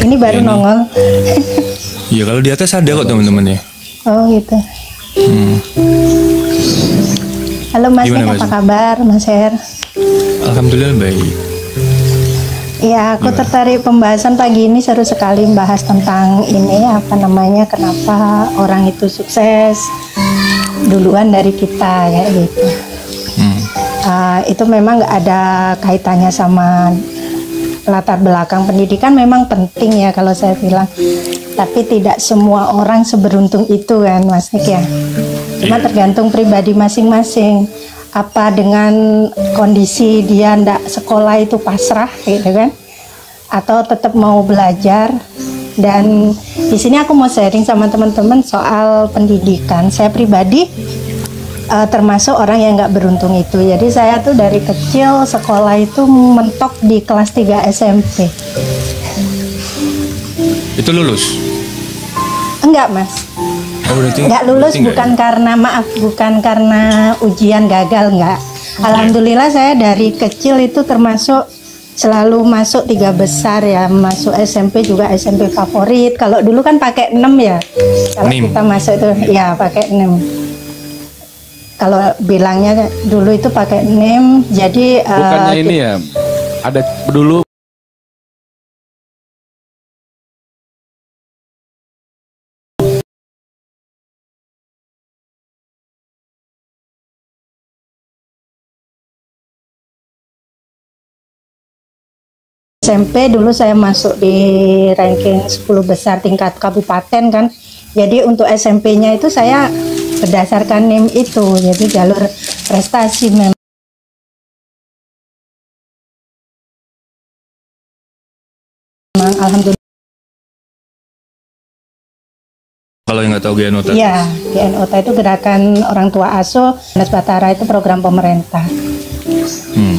ini baru nongol. Iya, kalau di atas ada kok teman-teman ya. Oh gitu. Halo Mas, Gimana, apa Mas? kabar Mas Her? Alhamdulillah baik. Ya, aku tertarik pembahasan pagi ini, seru sekali membahas tentang ini kenapa orang itu sukses duluan dari kita kayak gitu. Itu memang nggak ada kaitannya sama latar belakang pendidikan, memang penting ya kalau saya bilang. Tapi tidak semua orang seberuntung itu kan Mas Nik ya. Cuma tergantung pribadi masing-masing. Apa dengan kondisi dia ndak sekolah itu pasrah gitu kan, atau tetap mau belajar. Dan di sini aku mau sharing sama teman-teman soal pendidikan. Saya pribadi termasuk orang yang nggak beruntung itu. Jadi saya tuh dari kecil sekolah itu mentok di kelas 3 SMP. Itu lulus? Enggak Mas. Oh, berarti Nggak lulus berarti bukan karena ujian gagal, enggak. Alhamdulillah saya dari kecil itu termasuk selalu masuk 3 besar ya, masuk SMP juga SMP favorit. Kalau dulu kan pakai 6 ya. Kalau kita masuk itu ya pakai 6. Kalau bilangnya dulu itu pakai 6. Jadi bukannya ini ya. Ada dulu SMP dulu saya masuk di ranking 10 besar tingkat kabupaten kan. Jadi untuk SMP-nya itu saya berdasarkan NIM itu. Jadi jalur prestasi memang alhamdulillah. Kalau yang nggak tahu GNOTA. Iya, GNOTA itu gerakan orang tua asuh. Dinas Batara itu program pemerintah.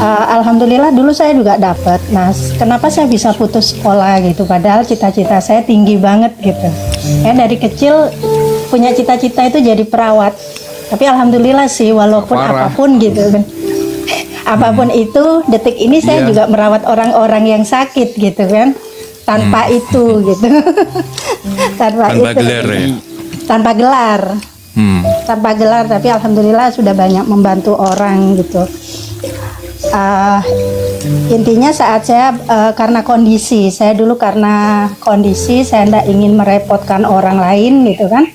Alhamdulillah dulu saya juga dapat. Nah, kenapa saya bisa putus sekolah gitu? Padahal cita-cita saya tinggi banget gitu. Ya dari kecil punya cita-cita itu jadi perawat. Tapi alhamdulillah sih, walaupun apapun gitu kan, apapun itu, detik ini saya juga merawat orang-orang yang sakit gitu kan. Tanpa itu gitu. tanpa itu, gelar ya? Tanpa gelar. Tanpa gelar, tapi alhamdulillah sudah banyak membantu orang gitu. Intinya saat saya karena kondisi saya dulu, saya tidak ingin merepotkan orang lain gitu kan.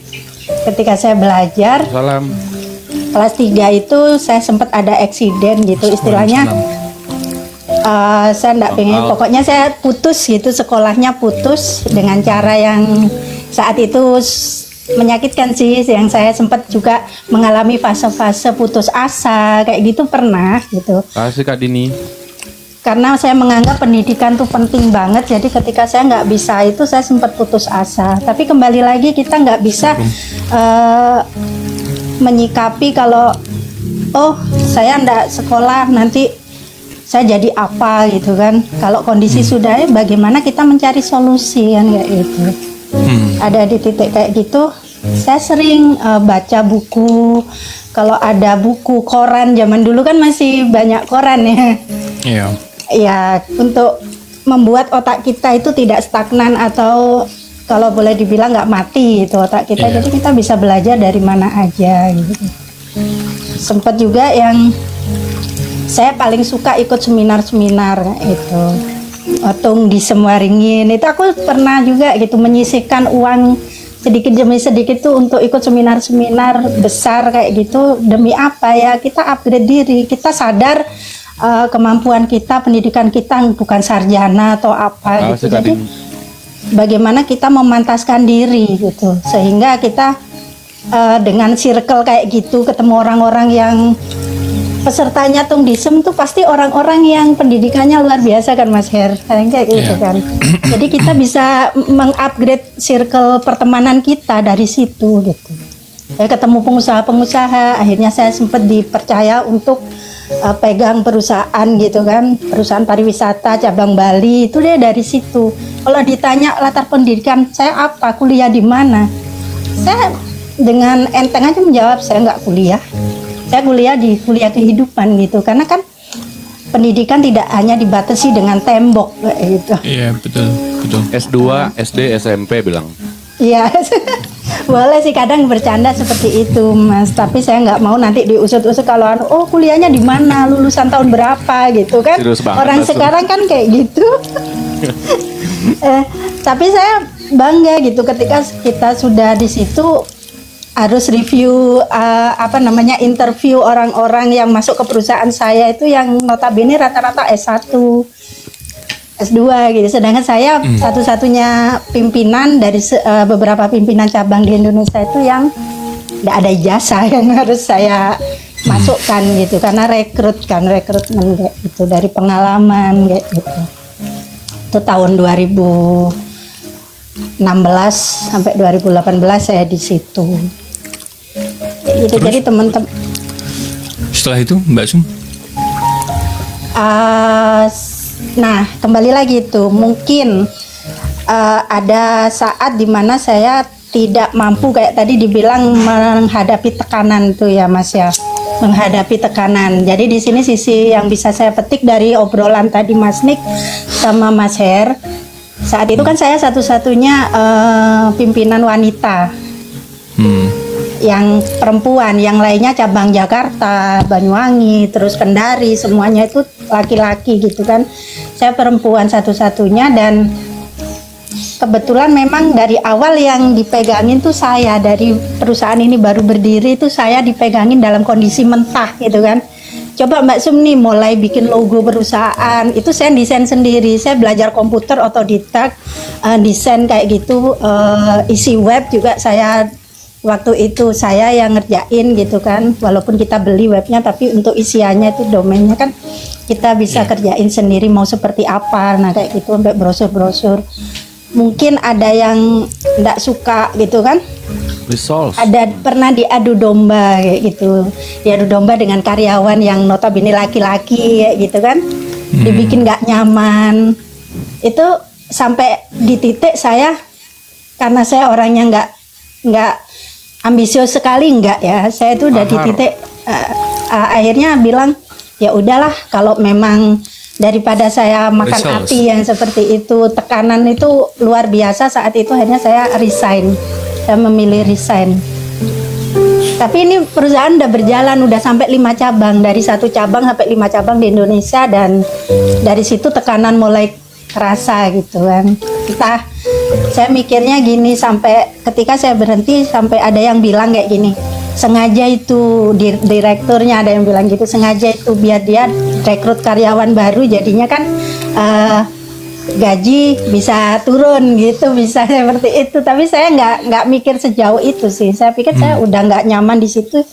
Ketika saya belajar kelas 3 itu saya sempat ada eksiden gitu istilahnya. Saya tidak pengen, pokoknya saya putus gitu, sekolahnya putus dengan cara yang saat itu menyakitkan sih. Yang saya sempat juga mengalami fase-fase putus asa kayak gitu, pernah gitu. kasih Kak Dini. Karena saya menganggap pendidikan tuh penting banget, jadi ketika saya nggak bisa itu saya sempat putus asa. Tapi kembali lagi kita nggak bisa menyikapi kalau saya nggak sekolah nanti saya jadi apa gitu kan. Kalau kondisi sudah bagaimana kita mencari solusi kan kayak gitu. Ada di titik kayak gitu, saya sering baca buku. Kalau ada buku koran, zaman dulu kan masih banyak koran ya. Iya. Ya, untuk membuat otak kita itu tidak stagnan atau kalau boleh dibilang nggak mati itu otak kita. Jadi kita bisa belajar dari mana aja gitu. Sempat juga yang saya paling suka ikut seminar-seminar itu. Otung di Semwaringin itu aku pernah juga gitu menyisihkan uang sedikit demi sedikit tuh untuk ikut seminar-seminar besar kayak gitu. Demi apa ya? Kita upgrade diri, kita sadar kemampuan kita, pendidikan kita bukan sarjana atau apa gitu. Jadi bagaimana kita memantaskan diri gitu, sehingga kita dengan circle kayak gitu ketemu orang-orang yang pesertanya Tung Disem tuh pasti orang-orang yang pendidikannya luar biasa kan Mas Her, kayak gitu kan. Jadi kita bisa mengupgrade circle pertemanan kita dari situ gitu. Saya ketemu pengusaha-pengusaha, akhirnya saya sempat dipercaya untuk pegang perusahaan gitu kan, perusahaan pariwisata cabang Bali, itu dia dari situ. Kalau ditanya latar pendidikan saya apa, kuliah di mana, saya dengan enteng aja menjawab saya nggak kuliah, saya kuliah di kuliah kehidupan gitu. Karena kan pendidikan tidak hanya dibatasi dengan tembok kayak gitu. Iya, betul, betul. S2, SD, SMP bilang. Iya, boleh sih kadang bercanda seperti itu, Mas. Tapi saya nggak mau nanti diusut-usut kalau oh kuliahnya di mana, lulusan tahun berapa gitu kan? Serius banget, Orang Mas. sekarang kan kayak gitu. Tapi saya bangga gitu ketika kita sudah di situ harus review interview orang-orang yang masuk ke perusahaan saya itu yang notabene rata-rata S1. S2 gitu. Sedangkan saya satu-satunya pimpinan dari beberapa pimpinan cabang di Indonesia itu yang tidak ada ijazah yang harus saya masukkan gitu karena rekrutmen kayak gitu dari pengalaman kayak gitu. Itu tahun 2016 sampai 2018 saya di situ. Gitu. Jadi teman-teman Setelah itu Mbak Sum? Nah, kembali lagi tuh, mungkin ada saat dimana saya tidak mampu kayak tadi dibilang menghadapi tekanan tuh ya Mas ya, menghadapi tekanan. Jadi di sini sisi yang bisa saya petik dari obrolan tadi Mas Nik sama Mas Her. Saat itu kan saya satu-satunya pimpinan wanita. Yang perempuan, yang lainnya cabang Jakarta, Banyuwangi, terus Kendari, semuanya itu laki-laki gitu kan. Saya perempuan satu-satunya dan kebetulan memang dari awal yang dipegangin tuh saya, dari perusahaan ini baru berdiri itu saya dipegangin dalam kondisi mentah gitu kan. Coba Mbak Sum nih mulai bikin logo perusahaan, itu saya desain sendiri, saya belajar komputer otodidak, desain kayak gitu, isi web juga saya waktu itu saya yang ngerjain gitu kan, walaupun kita beli webnya tapi untuk isiannya itu domainnya kan kita bisa kerjain sendiri mau seperti apa, nah kayak gitu sampai brosur-brosur. Mungkin ada yang enggak suka gitu kan, ada pernah diadu domba kayak gitu, diadu domba dengan karyawan yang notabene laki-laki kayak gitu kan, dibikin nggak nyaman. Itu sampai di titik saya, karena saya orangnya nggak ambisius sekali enggak ya, saya tuh udah di titik akhirnya bilang ya udahlah, kalau memang daripada saya makan hati yang seperti itu, tekanan itu luar biasa saat itu, akhirnya saya resign, saya memilih resign. Tapi ini perusahaan udah berjalan, udah sampai 5 cabang, dari 1 cabang sampai 5 cabang di Indonesia, dan dari situ tekanan mulai kerasa gitu kan. Saya mikirnya gini, sampai ketika saya berhenti sampai ada yang bilang kayak gini, sengaja itu direkturnya ada yang bilang gitu, sengaja itu biar dia rekrut karyawan baru, jadinya kan gaji bisa turun gitu, bisa seperti itu. Tapi saya nggak mikir sejauh itu sih, saya pikir saya udah nggak nyaman di situ,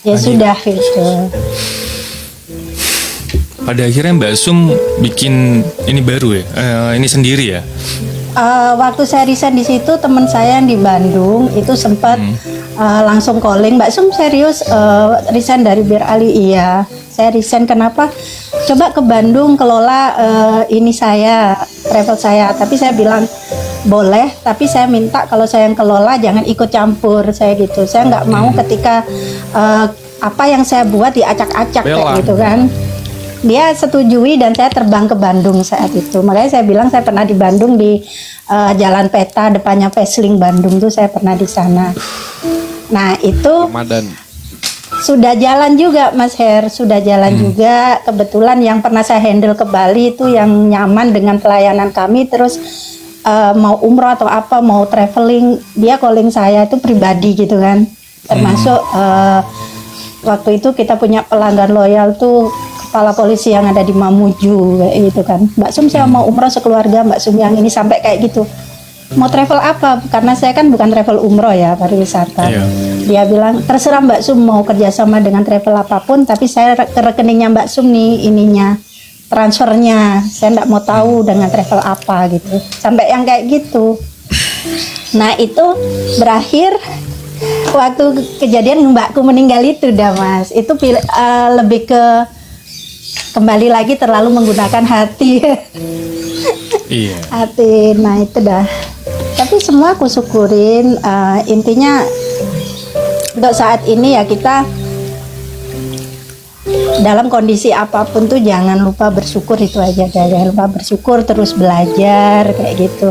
ya sudah gitu. Pada akhirnya Mbak Sum bikin ini baru ya, ini sendiri ya? Waktu saya resign di situ, teman saya yang di Bandung itu sempat langsung calling, Mbak Sum serius resign dari Bir Ali? Iya, saya resign. Kenapa? Coba ke Bandung kelola ini saya, travel saya. Tapi saya bilang boleh, tapi saya minta kalau saya yang kelola jangan ikut campur, saya gitu. Saya nggak mau ketika apa yang saya buat diacak-acak kayak gitu kan. Dia setujui dan saya terbang ke Bandung saat itu. Makanya saya bilang saya pernah di Bandung, di Jalan Peta depannya Fesling Bandung tuh saya pernah di sana. Nah itu sudah jalan juga Mas Her, sudah jalan juga. Kebetulan yang pernah saya handle ke Bali itu yang nyaman dengan pelayanan kami, terus mau umroh atau apa, mau traveling, dia calling saya itu pribadi gitu kan. Termasuk waktu itu kita punya pelanggan loyal tuh kepala polisi yang ada di Mamuju kayak gitu kan. Mbak Sum saya mau umroh sekeluarga, Mbak Sum yang ini, sampai kayak gitu. Mau travel apa? Karena saya kan bukan travel umroh ya, pariwisata. Dia bilang terserah Mbak Sum mau kerjasama dengan travel apapun, tapi saya ke rekeningnya Mbak Sum nih ininya, transfernya. Saya nggak mau tahu dengan travel apa gitu. Sampai yang kayak gitu. Nah itu berakhir waktu kejadian mbakku meninggal itu dah Mas. Itu lebih ke kembali lagi terlalu menggunakan hati. Iya. Hati, nah itu dah. Tapi semua aku syukurin. Intinya untuk saat ini ya kita dalam kondisi apapun tuh jangan lupa bersyukur, itu aja. Jangan lupa bersyukur, terus belajar kayak gitu.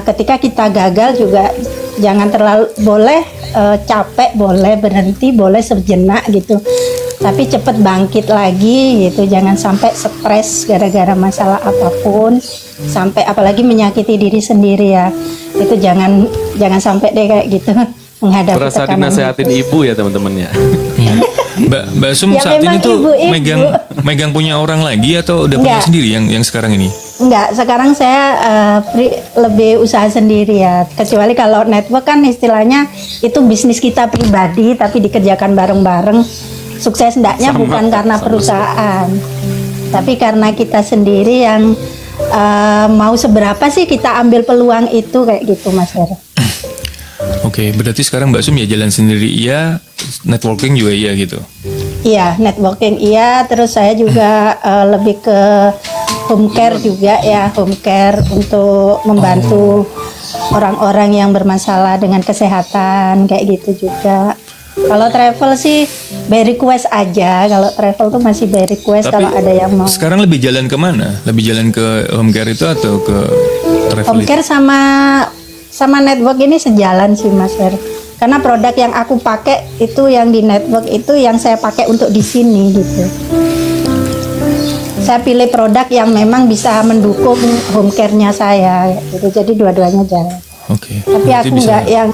Ketika kita gagal juga jangan terlalu, boleh capek, boleh berhenti, boleh sejenak gitu, tapi cepet bangkit lagi gitu. Jangan sampai stres gara-gara masalah apapun, sampai apalagi menyakiti diri sendiri ya. Itu jangan sampai deh kayak gitu menghadapi Berasa tekanan dinasehatin gitu. ibu ya teman-temannya. Iya. Mbak Sum Ya, saat ini memang tuh ibu-ibu. megang punya orang lagi atau udah punya Enggak. sendiri yang sekarang ini? Enggak, sekarang saya lebih usaha sendiri ya. Kecuali kalau network kan istilahnya itu bisnis kita pribadi tapi dikerjakan bareng-bareng. Sukses ndaknya Sama, bukan karena sama. perusahaan, tapi karena kita sendiri yang mau seberapa sih kita ambil peluang itu kayak gitu, Mas Hera. Oke, berarti sekarang Mbak Sum ya jalan sendiri iya, networking juga iya gitu. Iya, networking iya, terus saya juga lebih ke home care juga ya, home care untuk membantu orang-orang yang bermasalah dengan kesehatan kayak gitu juga. Kalau travel sih by request aja, kalau travel tuh masih by request kalau ada yang mau. Sekarang lebih jalan ke mana? Lebih jalan ke home care itu atau ke travel Home itu? care sama network ini sejalan sih, Mas Her. Karena produk yang aku pakai itu yang di network itu yang saya pakai untuk di sini gitu. Saya pilih produk yang memang bisa mendukung home care-nya saya gitu. Jadi dua-duanya jalan. Oke. Tapi Berarti aku nggak yang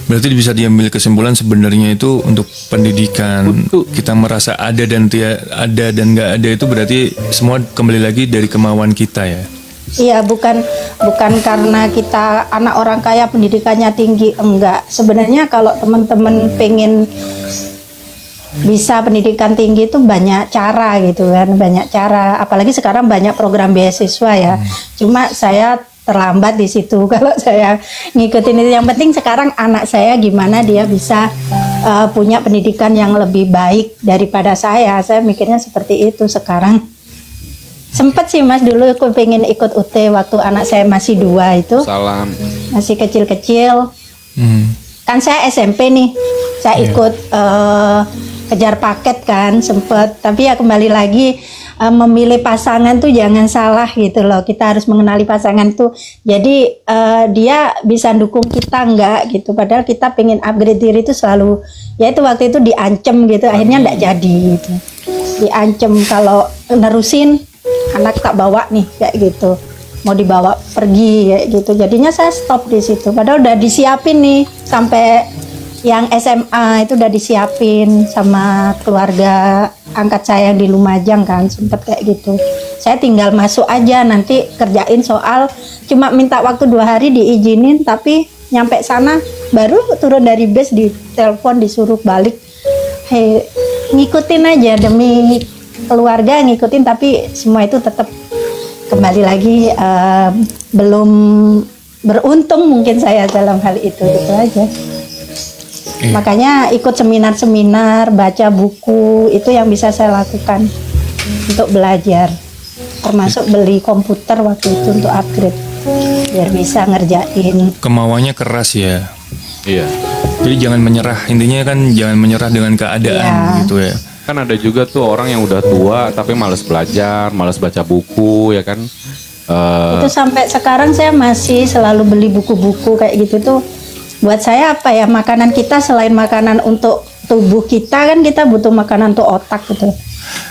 Berarti bisa diambil kesimpulan sebenarnya itu untuk pendidikan kita merasa ada dan nggak ada itu berarti semua kembali lagi dari kemauan kita ya. iya, bukan karena kita anak orang kaya pendidikannya tinggi, enggak. Sebenarnya kalau teman-teman pengen bisa pendidikan tinggi itu banyak cara gitu kan, banyak cara. Apalagi sekarang banyak program beasiswa ya. Cuma saya terlambat di situ kalau saya ngikutin itu. Yang penting sekarang anak saya gimana dia bisa punya pendidikan yang lebih baik daripada saya. Saya mikirnya seperti itu sekarang. Sempet sih Mas dulu aku pengen ikut UT waktu anak saya masih 2 itu, Salam. masih kecil-kecil. Kan saya SMP nih, saya ikut kejar paket kan sempet. Tapi ya kembali lagi memilih pasangan tuh jangan salah gitu loh. Kita harus mengenali pasangan tuh. Jadi dia bisa dukung kita enggak gitu. Padahal kita pengen upgrade diri itu selalu. Ya itu waktu itu diancem gitu. Akhirnya enggak jadi gitu. Diancem kalau nerusin anak tak bawa nih kayak gitu. Mau dibawa pergi kayak gitu. Jadinya saya stop di situ. Padahal udah disiapin nih sampai yang SMA itu udah disiapin sama keluarga angkat saya yang di Lumajang kan, sempet kayak gitu. Saya tinggal masuk aja nanti kerjain soal, cuma minta waktu 2 hari diizinin, tapi nyampe sana baru turun dari bus ditelepon disuruh balik. Hei, ngikutin aja demi keluarga ngikutin, tapi semua itu tetap kembali lagi belum beruntung mungkin saya dalam hal itu gitu aja. Makanya ikut seminar-seminar, baca buku, itu yang bisa saya lakukan untuk belajar. Termasuk beli komputer waktu itu untuk upgrade, biar bisa ngerjain. Kemauannya keras ya. Iya. Jadi jangan menyerah. Intinya kan jangan menyerah dengan keadaan Iya. gitu ya. Kan ada juga tuh orang yang udah tua tapi malas belajar, malas baca buku ya kan. Itu sampai sekarang saya masih selalu beli buku-buku kayak gitu tuh. Buat saya apa ya, makanan kita selain makanan untuk tubuh kita kan kita butuh makanan untuk otak gitu.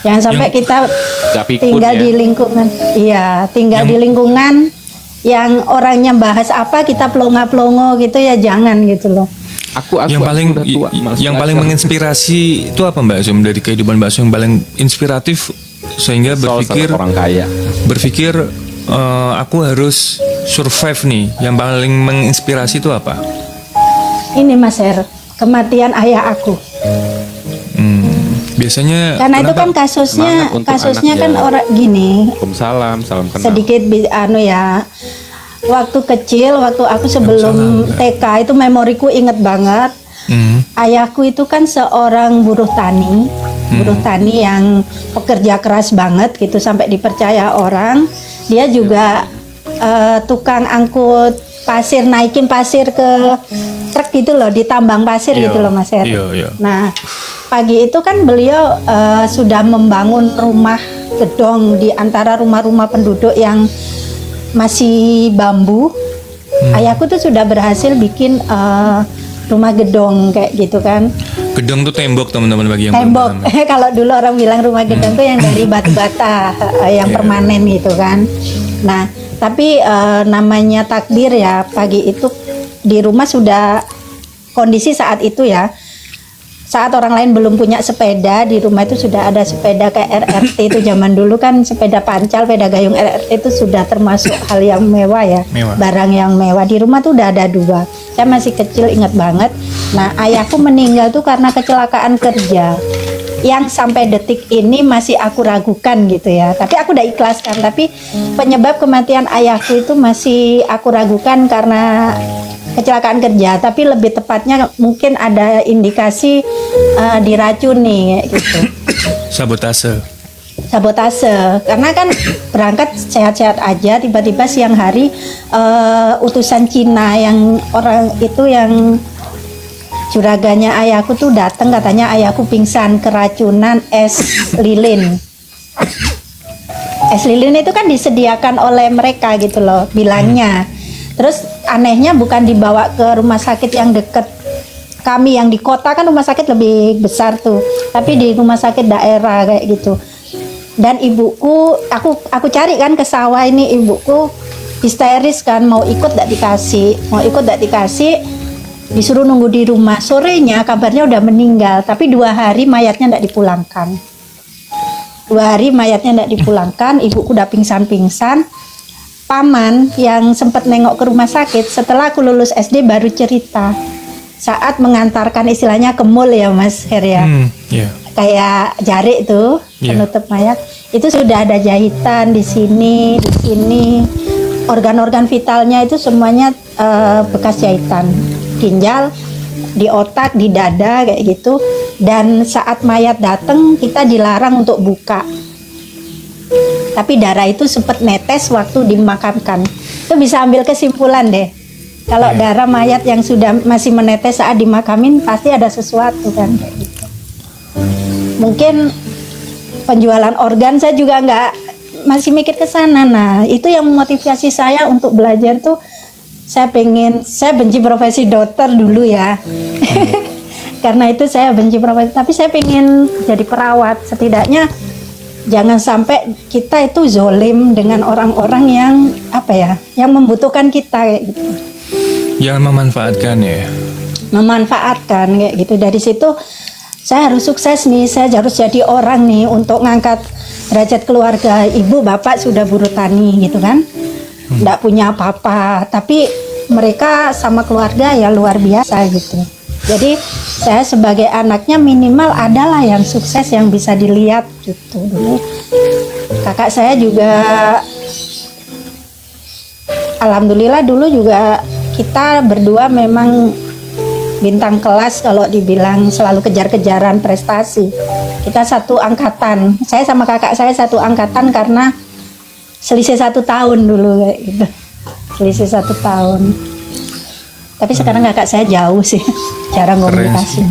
Jangan sampai kita Gak pikun tinggal ya. di lingkungan, iya tinggal di lingkungan yang orangnya bahas apa kita pelongo-pelongo gitu ya, jangan gitu loh. Aku Yang paling udah tua, malas yang paling belajar. menginspirasi itu apa Mbak Sum dari kehidupan Mbak Sum yang paling inspiratif sehingga Soal berpikir orang kaya. aku harus survive nih. Yang paling menginspirasi itu apa? Ini Mas Her, kematian ayah aku. Biasanya Karena itu kenapa? kan kasusnya Semangat untuk kan anaknya. orang gini. Waalaikumsalam, salam kenal. Sedikit ya. Waktu kecil, waktu aku sebelum TK itu memoriku inget banget. Ayahku itu kan seorang buruh tani yang pekerja keras banget gitu sampai dipercaya orang. Dia juga tukang angkut pasir, naikin pasir ke truk gitu loh, ditambang pasir Iya, gitu loh Mas Heri. iya. Nah, pagi itu kan beliau sudah membangun rumah gedong di antara rumah-rumah penduduk yang masih bambu. Ayahku tuh sudah berhasil bikin rumah gedong kayak gitu kan. Gedong tuh tembok teman-teman bagi yang belum Tembok. paham. Kalau dulu orang bilang rumah gedong tuh yang dari batu bata, yang Iya. permanen gitu kan. Nah, tapi namanya takdir ya, pagi itu di rumah sudah kondisi saat itu ya. Saat orang lain belum punya sepeda, di rumah itu sudah ada sepeda kayak RRT itu zaman dulu kan, sepeda pancal, sepeda gayung RRT itu sudah termasuk hal yang mewah ya, Mewah. barang yang mewah. Di rumah tuh udah ada 2. Saya masih kecil ingat banget. Nah, ayahku meninggal tuh karena kecelakaan kerja yang sampai detik ini masih aku ragukan gitu ya. Tapi aku udah ikhlaskan. Tapi penyebab kematian ayahku itu masih aku ragukan karena kecelakaan kerja. Tapi lebih tepatnya mungkin ada indikasi diracuni kayak gitu. Sabotase. Karena kan berangkat sehat-sehat aja, tiba-tiba siang hari utusan Cina yang orang itu yang juraganya ayahku tuh datang, katanya ayahku pingsan keracunan es lilin. Es lilin itu kan disediakan oleh mereka gitu loh, bilangnya. Terus anehnya bukan dibawa ke rumah sakit yang deket kami, yang di kota kan rumah sakit lebih besar tuh, tapi di rumah sakit daerah kayak gitu. Dan ibuku, aku cari kan ke sawah ini, ibuku histeris kan, mau ikut gak dikasih, disuruh nunggu di rumah. Sorenya kabarnya udah meninggal, tapi 2 hari mayatnya tidak dipulangkan. 2 hari mayatnya tidak dipulangkan, ibuku udah pingsan-pingsan. Paman yang sempat nengok ke rumah sakit setelah aku lulus SD baru cerita. Saat mengantarkan istilahnya ke mall ya Mas Heria. Iya. Kayak jarik tuh Iya. penutup mayat. Itu sudah ada jahitan di sini. Organ-organ vitalnya itu semuanya bekas jahitan. Ginjal, di otak, di dada kayak gitu. Dan saat mayat datang kita dilarang untuk buka. Tapi darah itu sempat netes waktu dimakamkan. Itu bisa ambil kesimpulan deh. Kalau darah mayat yang sudah masih menetes saat dimakamin pasti ada sesuatu kan kayak gitu. Mungkin penjualan organ saya juga masih mikir ke sana. Nah, itu yang memotivasi saya untuk belajar tuh. Saya benci profesi dokter dulu ya. Karena itu saya benci profesi, tapi saya pengen jadi perawat. Setidaknya jangan sampai kita itu zolim dengan orang-orang yang yang membutuhkan kita kayak gitu. Jangan memanfaatkan ya. Memanfaatkan kayak gitu. Dari situ saya harus sukses nih, saya harus jadi orang nih untuk ngangkat derajat keluarga. Ibu bapak sudah buruh tani gitu kan, nggak punya apa-apa, tapi mereka sama keluarga ya luar biasa gitu. Jadi saya sebagai anaknya minimal adalah yang sukses yang bisa dilihat gitu. Dulu kakak saya juga alhamdulillah dulu juga kita berdua memang bintang kelas, kalau dibilang selalu kejar-kejaran prestasi. Kita satu angkatan, saya sama kakak saya satu angkatan karena selisih 1 tahun dulu kayak gitu. Selisih 1 tahun. Tapi sekarang kakak saya jauh sih, jarang komunikasi.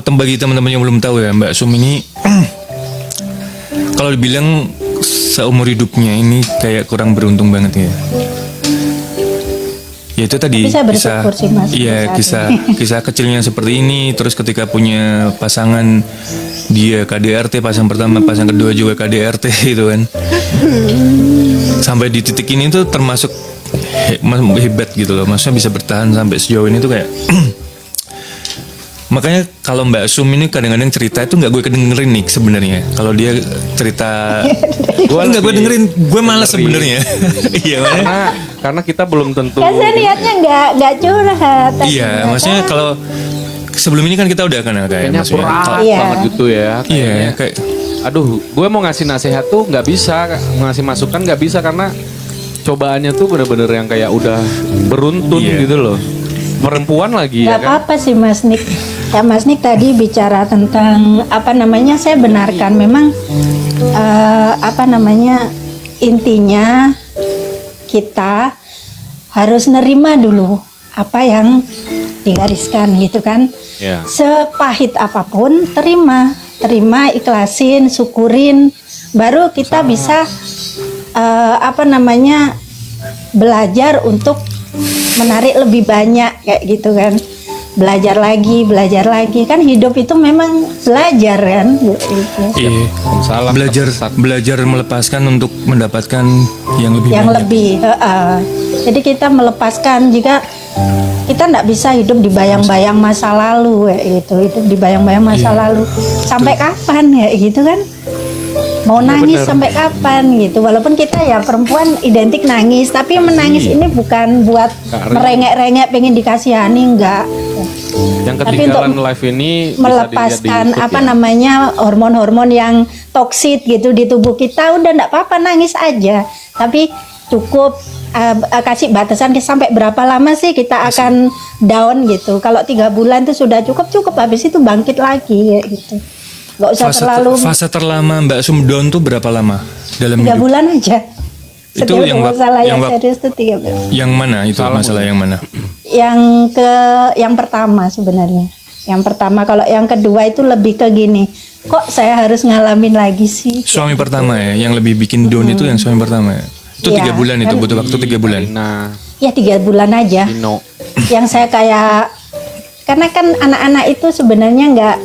Bagi teman-teman yang belum tahu ya, Mbak Sum ini kalau dibilang seumur hidupnya ini kayak kurang beruntung banget ya. Ya itu tadi Tapi saya bersyukur sih, Mas, iya saat kisah kecilnya seperti ini. Terus ketika punya pasangan, dia KDRT pasang pertama, pasang kedua juga KDRT gitu kan. Sampai di titik ini tuh termasuk hebat gitu loh. Maksudnya bisa bertahan sampai sejauh ini tuh kayak makanya kalau Mbak Sum ini kadang-kadang cerita itu nggak gue kedengerin nih sebenarnya. Kalau dia cerita, gue dengerin, gue malas sebenarnya. Iya, karena kita belum tentu. Kan saya niatnya nggak curhat. Iya, maksudnya kalau sebelum ini kan kita udah kenal kayak Kayaknya maksudnya. berat Iya. banget gitu ya. Iya, kayaknya. kayak Aduh, gue mau ngasih nasihat tuh nggak bisa, ngasih masukan nggak bisa karena cobaannya tuh bener-bener yang kayak udah beruntun Iya. gitu loh. Perempuan lagi Gak ya kan. apa-apa sih Mas Nik. Ya Mas Nik tadi bicara tentang saya benarkan memang intinya kita harus nerima dulu apa yang digariskan gitu kan. Ya. Sepahit apapun terima, ikhlasin, syukurin, baru kita bisa belajar untuk menarik lebih banyak kayak gitu kan. Belajar lagi kan, hidup itu memang belajar kan gitu. Iya. Salah. Belajar melepaskan untuk mendapatkan yang lebih Yang banyak. lebih. Jadi kita melepaskan, jika kita nggak bisa hidup di bayang-bayang masa lalu kayak gitu, hidup di bayang-bayang masa lalu sampai kapan ya gitu kan. Mau nangis bener. sampai kapan gitu. Walaupun kita ya perempuan identik nangis, tapi menangis ini bukan buat merengek-rengek pengen dikasihani, enggak. Yang Tapi ketinggalan untuk live ini bisa melepaskan dilihat di YouTube ya. hormon-hormon yang toksit gitu di tubuh kita, udah enggak apa-apa, nangis aja. Tapi cukup kasih batasan sampai berapa lama sih kita akan down gitu. Kalau 3 bulan itu sudah cukup, habis itu bangkit lagi ya gitu. Nggak usah Fase terlama Mbak Sum down tuh berapa lama dalam 3 hidup? bulan aja. Itu Setiap yang masalah yang yang serius itu 3 bulan. Yang mana itu masalah yang mana? Yang pertama sebenarnya. Yang pertama, kalau yang kedua itu lebih ke gini. Kok saya harus ngalamin lagi sih? Suami pertama ya, yang lebih bikin down itu yang suami pertama ya. Itu Iya, 3 bulan itu kan. butuh waktu 3 bulan. Nah, Ya 3 bulan aja. Dino. Yang saya kayak, karena kan anak-anak itu sebenarnya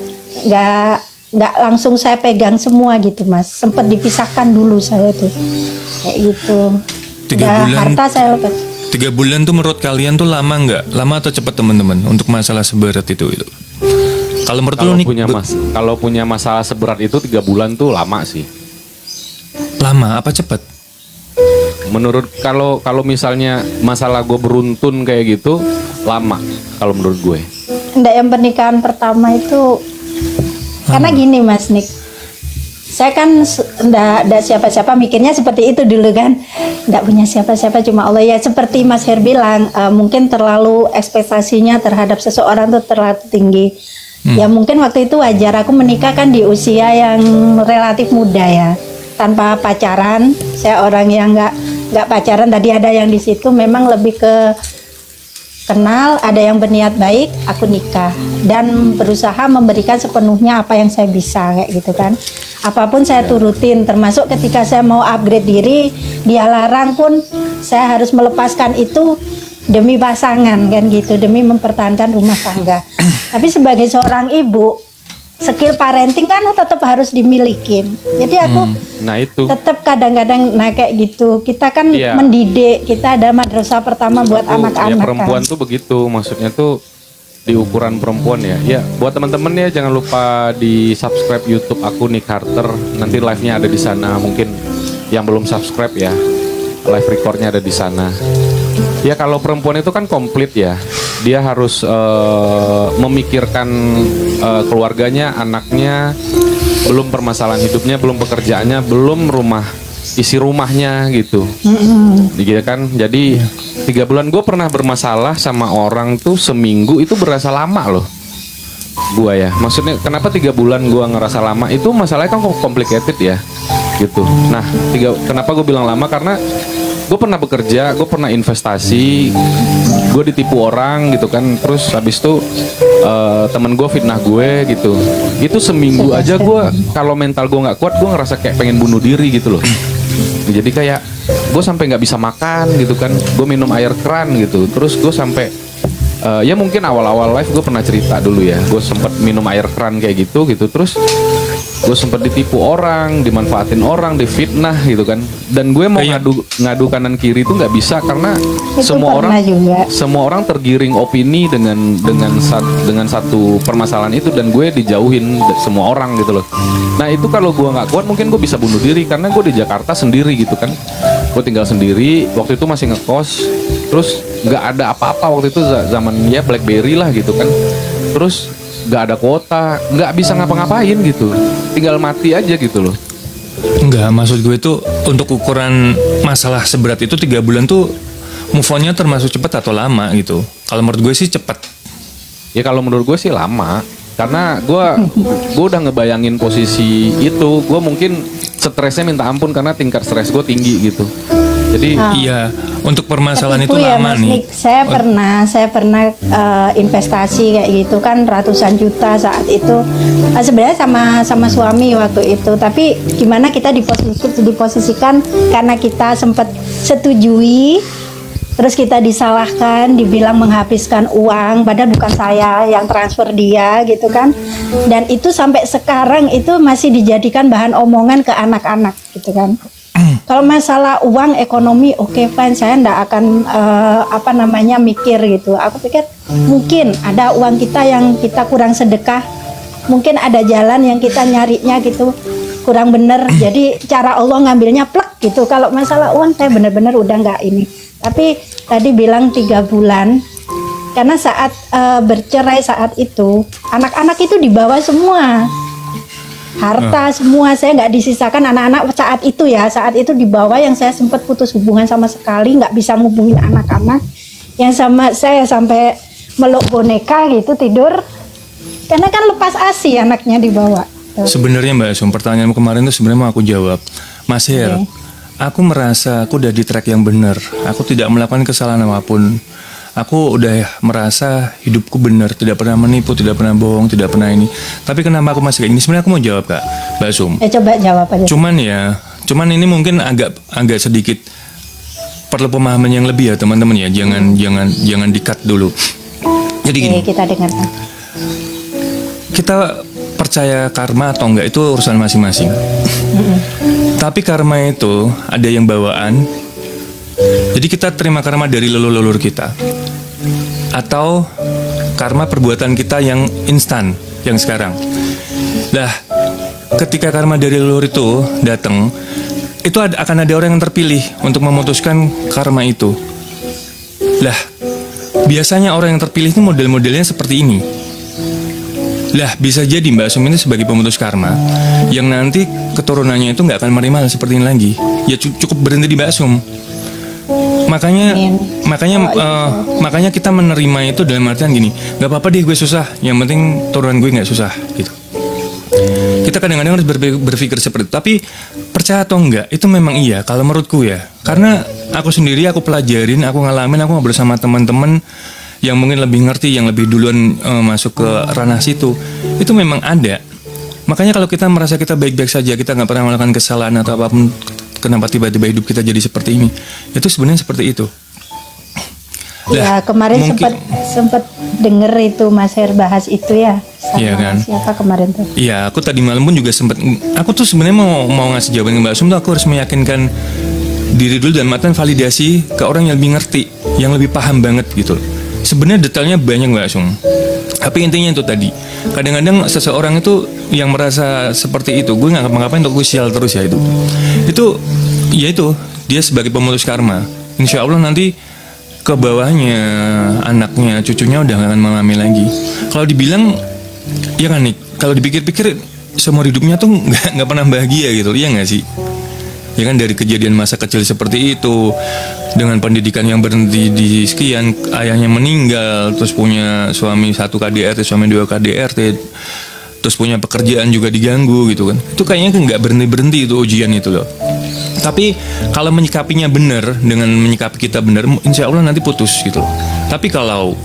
nggak langsung saya pegang semua gitu Mas. Sempat dipisahkan dulu saya tuh kayak gitu. 3 Udah bulan. harta saya lepas. 3 bulan tuh menurut kalian tuh lama nggak? Lama atau cepat teman-teman untuk masalah seberat itu? Kalau menurut lu nih Kalau punya masalah seberat itu 3 bulan tuh lama sih. lama apa cepat? Menurut kalau misalnya masalah gue beruntun kayak gitu lama kalau menurut gue. Enggak, yang pernikahan pertama itu karena gini Mas Nick, saya kan enggak siapa-siapa, mikirnya seperti itu dulu kan, enggak punya siapa-siapa, cuma Allah. Ya seperti Mas Her bilang, mungkin terlalu ekspektasinya terhadap seseorang tuh terlalu tinggi. Ya mungkin waktu itu wajar, aku menikah kan di usia yang relatif muda ya, tanpa pacaran. Saya orang yang nggak pacaran, tadi ada yang di situ memang lebih ke kenal, ada yang berniat baik, aku nikah dan berusaha memberikan sepenuhnya apa yang saya bisa kayak gitu kan. Apapun saya turutin, termasuk ketika saya mau upgrade diri, dia larang pun saya harus melepaskan itu demi pasangan kan gitu, demi mempertahankan rumah tangga. Tapi sebagai seorang ibu, skill parenting kan tetap harus dimiliki. Jadi aku Nah itu. tetap kadang-kadang kayak gitu. Kita kan Iya. mendidik, kita ada madrasah pertama buat Ya anak-anak perempuan kan. tuh begitu, maksudnya tuh di ukuran perempuan ya. Ya buat teman-teman ya jangan lupa di subscribe YouTube aku Nick Carter. Nanti live-nya ada di sana. Mungkin yang belum subscribe ya, live recordnya ada di sana. Ya kalau perempuan itu kan komplit ya. Dia harus memikirkan keluarganya, anaknya, belum permasalahan hidupnya, belum pekerjaannya, belum isi rumahnya gitu. Gitu kan. Jadi 3 bulan gue pernah bermasalah sama orang tuh seminggu itu berasa lama loh. Gua ya, maksudnya kenapa 3 bulan gua ngerasa lama, itu masalahnya kan complicated ya gitu. Nah kenapa gue bilang lama, karena gue pernah bekerja, gue pernah investasi, gue ditipu orang gitu kan, terus habis itu temen gue fitnah gue gitu. Itu seminggu aja gue, kalau mental gue nggak kuat, gue ngerasa kayak pengen bunuh diri gitu loh. Jadi kayak gue sampai nggak bisa makan gitu kan, gue minum air keran gitu, terus gue sampai ya mungkin awal-awal live gue pernah cerita dulu ya, gue sempat minum air keran kayak gitu, terus gue sempat ditipu orang, dimanfaatin orang, difitnah gitu kan, dan gue mau ngadu kanan kiri itu nggak bisa karena Itu semua pernah orang tergiring opini dengan satu permasalahan itu, dan gue dijauhin semua orang gitu loh. Nah itu kalau gue nggak kuat mungkin gue bisa bunuh diri, karena gue di Jakarta sendiri gitu kan, gue tinggal sendiri, waktu itu masih ngekos, terus nggak ada apa-apa waktu itu, zaman ya BlackBerry lah gitu kan, terus nggak ada kuota, nggak bisa ngapa-ngapain gitu, tinggal mati aja gitu loh. Enggak, maksud gue itu untuk ukuran masalah seberat itu 3 bulan tuh move on-nya termasuk cepat atau lama gitu. Kalau menurut gue sih cepat. Ya kalau menurut gue sih lama, karena gue udah ngebayangin posisi itu, gue mungkin stresnya minta ampun karena tingkat stres gue tinggi gitu. Jadi Iya, untuk permasalahan itu Ketipu ya lama Mas nih. Nik. Saya pernah investasi kayak gitu kan ratusan juta saat itu. Sebenarnya sama suami waktu itu. Tapi gimana kita diposisikan karena kita sempat setujui, terus kita disalahkan, dibilang menghabiskan uang, padahal bukan saya yang transfer dia gitu kan. Dan itu sampai sekarang itu masih dijadikan bahan omongan ke anak-anak gitu kan. Kalau masalah uang ekonomi oke, fine, saya ndak akan mikir gitu. Aku pikir mungkin ada uang kita yang kita kurang sedekah, mungkin ada jalan yang kita nyarinya gitu kurang bener. Jadi cara Allah ngambilnya plek gitu. Kalau masalah uang saya bener-bener udah nggak ini. Tapi tadi bilang 3 bulan karena saat bercerai saat itu anak-anak itu dibawa semua. Harta semua saya nggak disisakan, anak-anak saat itu dibawa, yang saya sempat putus hubungan sama sekali, nggak bisa ngubungin anak-anak, yang sama saya sampai meluk boneka gitu tidur karena kan lepas ASI anaknya dibawa. Sebenarnya Mbak Sum, pertanyaanmu kemarin tuh sebenarnya mau aku jawab. Mas Her, aku merasa aku udah di track yang benar. Aku tidak melakukan kesalahan apapun. Aku udah merasa hidupku benar, tidak pernah menipu, tidak pernah bohong, tidak pernah ini. Tapi kenapa aku masih kayak gini? Sebenarnya aku mau jawab Kak, Mbak Sum. Coba jawab aja. Cuman ini mungkin agak sedikit perlu pemahaman yang lebih ya teman-teman ya. Jangan di-cut dulu. Jadi gini. Kita dengarkan. Kita percaya karma atau enggak itu urusan masing-masing. Tapi karma itu ada yang bawaan. Jadi kita terima karma dari leluhur kita, atau karma perbuatan kita yang instan, yang sekarang. Nah, ketika karma dari leluhur itu datang, itu akan ada orang yang terpilih untuk memutuskan karma itu. Lah, biasanya orang yang terpilih itu model-modelnya seperti ini. Lah, bisa jadi Mbak Sum ini sebagai pemutus karma yang nanti keturunannya itu nggak akan menerima hal seperti ini lagi. Ya cukup berhenti di Mbak Sum. Makanya kita menerima itu dalam artian gini, nggak apa-apa deh gue susah, yang penting turunan gue nggak susah gitu. Kita kadang-kadang harus berpikir seperti itu. Tapi percaya atau enggak, itu memang iya kalau menurutku ya. Karena aku sendiri, aku pelajarin, aku ngalamin, aku ngobrol sama teman-teman yang mungkin lebih ngerti, yang lebih duluan masuk ke ranah situ. Itu memang ada. Makanya kalau kita merasa kita baik-baik saja, kita nggak pernah melakukan kesalahan atau apapun, kenapa tiba-tiba hidup kita jadi seperti ini? Itu sebenarnya seperti itu. Ya, kemarin sempat denger itu Mas Her bahas itu ya. Iya kan? Siapa kemarin tuh? Iya, aku tadi malam pun juga sempat. Aku tuh sebenarnya mau ngasih jawaban ke Mbak Sum tuh, aku harus meyakinkan diri dulu dan matang validasi ke orang yang lebih ngerti, yang lebih paham banget gitu. Sebenarnya detailnya banyak Mbak Sum. Tapi intinya itu tadi. Kadang-kadang seseorang itu yang merasa seperti itu, gue nggak ngapa-ngapain untuk gue sial terus ya itu. Ya itu dia sebagai pemutus karma. Insya Allah nanti ke bawahnya anaknya, cucunya udah gak akan mengalami lagi. Kalau dibilang, ya kan nih, kalau dipikir-pikir seumur hidupnya tuh nggak pernah bahagia gitu, iya nggak sih? Ya kan, dari kejadian masa kecil seperti itu, dengan pendidikan yang berhenti di sekian, ayahnya meninggal, terus punya suami 1 KDRT, suami 2 KDRT, terus punya pekerjaan juga diganggu gitu kan. Itu kayaknya nggak berhenti itu ujian itu loh. Tapi kalau menyikapinya benar, dengan menyikapi kita benar, insya Allah nanti putus gitu loh. Tapi kalau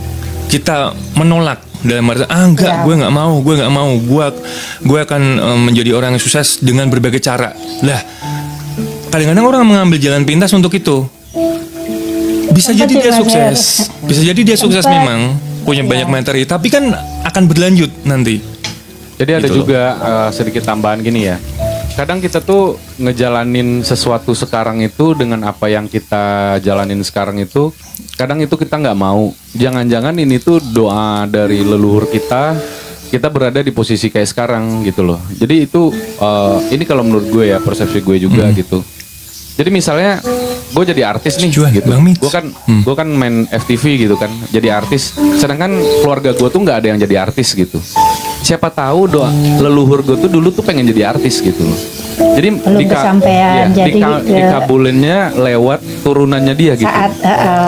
kita menolak dalam arti enggak, gue nggak mau, gue akan menjadi orang yang sukses dengan berbagai cara. Lah, kadang-kadang orang mengambil jalan pintas untuk itu. Bisa jadi dia sukses, memang punya banyak materi, tapi kan akan berlanjut nanti. Jadi ada gitu juga sedikit tambahan gini ya. Kadang kita tuh ngejalanin sesuatu sekarang itu dengan apa yang kita jalanin sekarang itu, kadang itu kita nggak mau. Jangan-jangan ini tuh doa dari leluhur kita berada di posisi kayak sekarang gitu loh. Jadi itu ini kalau menurut gue ya, persepsi gue juga gitu. Jadi misalnya gue jadi artis nih gitu. Gue kan main FTV gitu kan, jadi artis. Sedangkan keluarga gue tuh nggak ada yang jadi artis gitu. siapa tahu doa leluhur gue tuh dulu tuh pengen jadi artis gitu loh. Jadi Belum kesampaian, jadi dikabulinnya lewat turunannya dia gitu. saat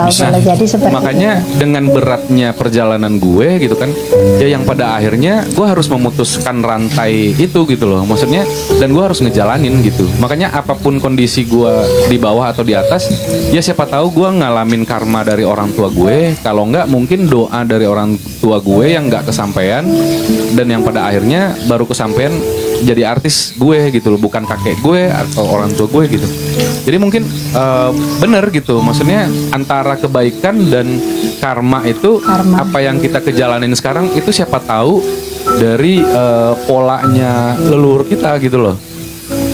Bisa. boleh jadi seperti Makanya dengan beratnya perjalanan gue gitu kan, ya yang pada akhirnya gue harus memutuskan rantai itu gitu loh. Maksudnya dan gue harus ngejalanin gitu. Makanya apapun kondisi gue di bawah atau di atas, ya siapa tahu gue ngalamin karma dari orang tua gue. Kalau enggak mungkin doa dari orang tua gue yang nggak kesampaian, dan yang pada akhirnya baru kesampaian jadi artis gue gitu loh, bukan kakek gue atau orang tua gue gitu. Jadi mungkin bener gitu, maksudnya antara kebaikan dan karma itu apa yang kita kejalanin sekarang itu siapa tahu dari polanya leluhur kita gitu loh.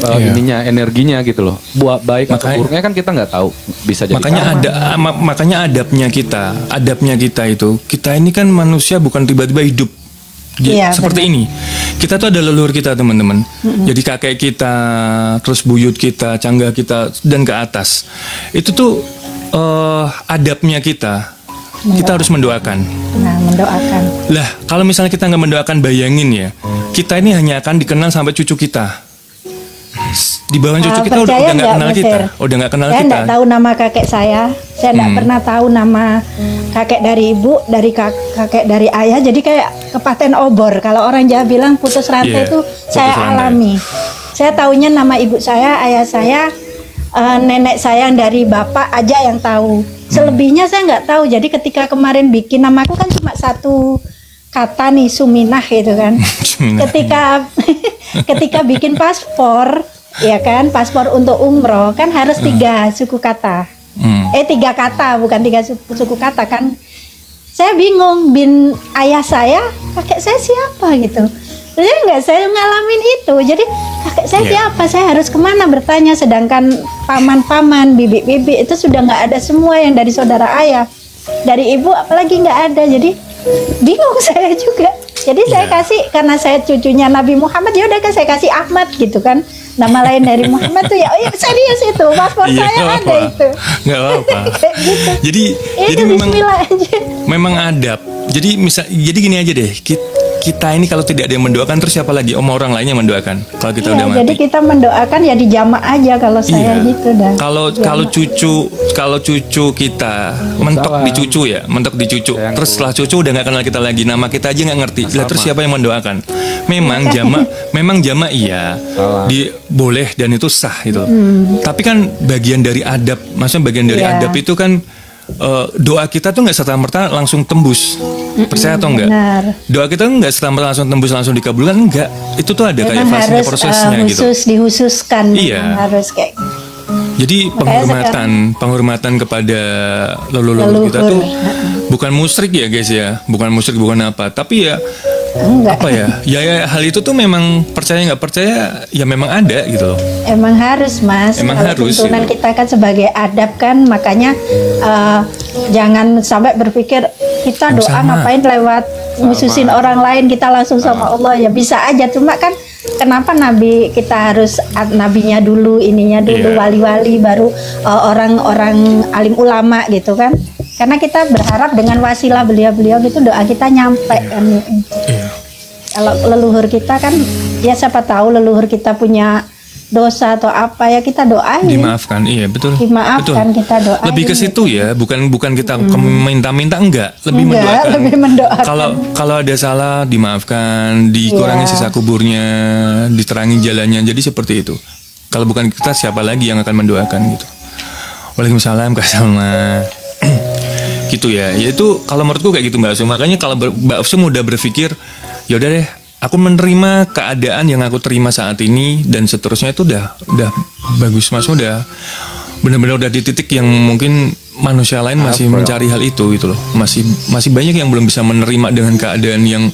Ininya energinya gitu loh, buat baik atau buruknya kan kita nggak tahu, bisa jadi makanya adabnya kita itu, kita ini kan manusia bukan tiba-tiba hidup seperti ini. Kita tuh ada leluhur kita teman-teman. Jadi kakek kita, terus buyut kita, canggah kita, dan ke atas. Itu tuh adabnya kita. Kita harus mendoakan. Nah, mendoakan. Lah, kalau misalnya kita nggak mendoakan, bayangin ya, kita ini hanya akan dikenal sampai cucu kita. Di bawah cucu kita udah nggak kenal kita, udah nggak kenal saya kita. Saya nggak tahu nama kakek saya nggak pernah tahu nama kakek dari ibu, dari kakek dari ayah. Jadi kayak kepaten obor. Kalau orang Jawa bilang putus rantai itu saya alami. Saya taunya nama ibu saya, ayah saya, nenek saya yang dari bapak aja yang tahu. Selebihnya saya nggak tahu. Jadi ketika kemarin bikin namaku kan cuma satu kata nih, Suminah gitu kan. Ketika bikin paspor, ya kan, paspor untuk umroh kan harus 3 suku kata. 3 kata, bukan 3 suku kata kan. Saya bingung, bin ayah saya, kakek saya siapa gitu. Jadi nggak saya ngalamin itu. Jadi kakek saya siapa? Saya harus kemana bertanya. Sedangkan paman-paman, bibi-bibi itu sudah nggak ada semua yang dari saudara ayah. Dari ibu apalagi nggak ada. Jadi bingung saya juga. Jadi saya kasih, karena saya cucunya Nabi Muhammad, ya udah kan saya kasih Ahmad gitu kan. Nama lain dari Muhammad tuh ya, oh ya serius itu, paspor saya ada itu. Nggak apa-apa. Gitu. Jadi memang adab. Jadi gini aja deh. Kita ini kalau tidak ada yang mendoakan, terus siapa lagi? Orang lainnya mendoakan. Kalau kita udah mati. Jadi kita mendoakan ya di jamaah aja kalau saya gitu dah. Kalau cucu kita mentok di cucu. Terus setelah cucu udah nggak kenal kita lagi, nama kita aja nggak ngerti. Lah terus siapa yang mendoakan? Memang jamaah iya, boleh dan itu sah gitu. Tapi kan bagian dari adab, maksudnya bagian dari adab itu kan doa kita tuh nggak serta-merta langsung tembus. Percaya atau enggak? Benar. Doa kita nggak serta-merta langsung tembus, langsung dikabulkan, enggak. Itu tuh ada kayak fasenya, prosesnya gitu. Dihususkan. Iya. Harus kayak. Jadi penghormatan kepada leluhur kita tuh bukan musyrik ya guys ya, bukan musyrik, bukan apa, tapi ya enggak. Apa ya? Ya hal itu tuh memang percaya nggak percaya ya memang ada gitu loh. Emang harus Mas. Emang harus. Tuntunan kita kan sebagai adab kan, makanya jangan sampai berpikir kita doa ngapain lewat ngususin orang lain, kita langsung sama Allah ya bisa aja. Cuma kan kenapa Nabi kita harus nabinya dulu, ininya dulu, wali-wali, baru orang-orang alim ulama gitu kan. Karena kita berharap dengan wasilah beliau-beliau gitu doa kita nyampe kan. Kalau leluhur kita kan ya siapa tahu leluhur kita punya dosa atau apa ya kita doain. Dimaafkan, iya betul. Dimaafkan, betul. Kita doain. Lebih ke situ ya, bukan kita minta-minta, enggak. Lebih mendoakan. Kalau ada salah dimaafkan, dikurangi sisa kuburnya, diterangi jalannya. Jadi seperti itu. Kalau bukan kita, siapa lagi yang akan mendoakan gitu. Waalaikumsalam Kak Salma. Gitu ya. Yaitu kalau menurutku kayak gitu Mbak Sum. Makanya kalau Mbak Sum udah berpikir, ya udah deh, aku menerima keadaan yang aku terima saat ini dan seterusnya itu udah bagus Mas, udah benar-benar udah di titik yang mungkin manusia lain masih mencari hal itu gitu loh. Masih banyak yang belum bisa menerima dengan keadaan yang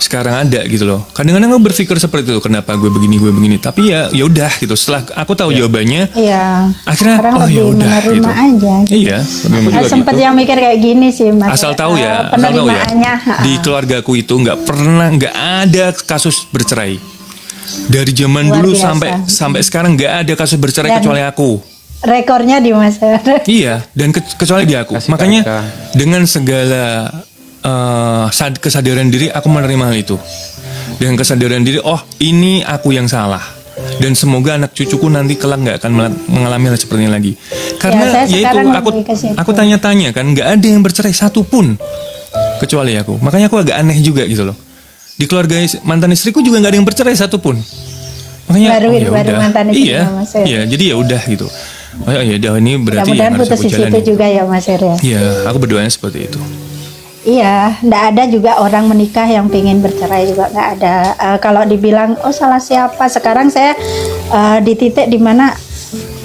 sekarang ada gitu loh. Kadang-kadang aku berpikir seperti itu, kenapa gue begini, tapi ya udah gitu. Setelah aku tahu jawabannya, akhirnya ya udah gitu. Aja, gitu. Iya, sempat yang mikir kayak gini sih Mas. Asal tahu ya, di keluargaku itu nggak ada kasus bercerai. Dari zaman dulu sampai sekarang nggak ada kasus bercerai kecuali aku. Rekornya di Mas. Iya, dan kecuali di aku. Makanya dengan segala kesadaran diri aku menerima hal itu. dengan kesadaran diri, oh ini aku yang salah, dan semoga anak cucuku nanti kelak nggak akan mengalami hal seperti ini lagi. Karena saya ya itu sekarang lebih ke situ. aku tanya-tanya kan, nggak ada yang bercerai satupun kecuali aku. Makanya aku agak aneh juga gitu loh. Di keluarga mantan istriku juga nggak ada yang bercerai satupun. Makanya baru ya baru udah. mantan istri Iya, Mas Her. iya. Jadi ya udah gitu. Oh ya udah, ini berarti Mudah-mudahan yang harus putus aku di situ jalani. juga ya Mas Her ya. Iya, aku berdoanya seperti itu. Iya, nggak ada juga orang menikah yang pengen bercerai juga nggak ada. Kalau dibilang oh salah siapa, sekarang saya di titik dimana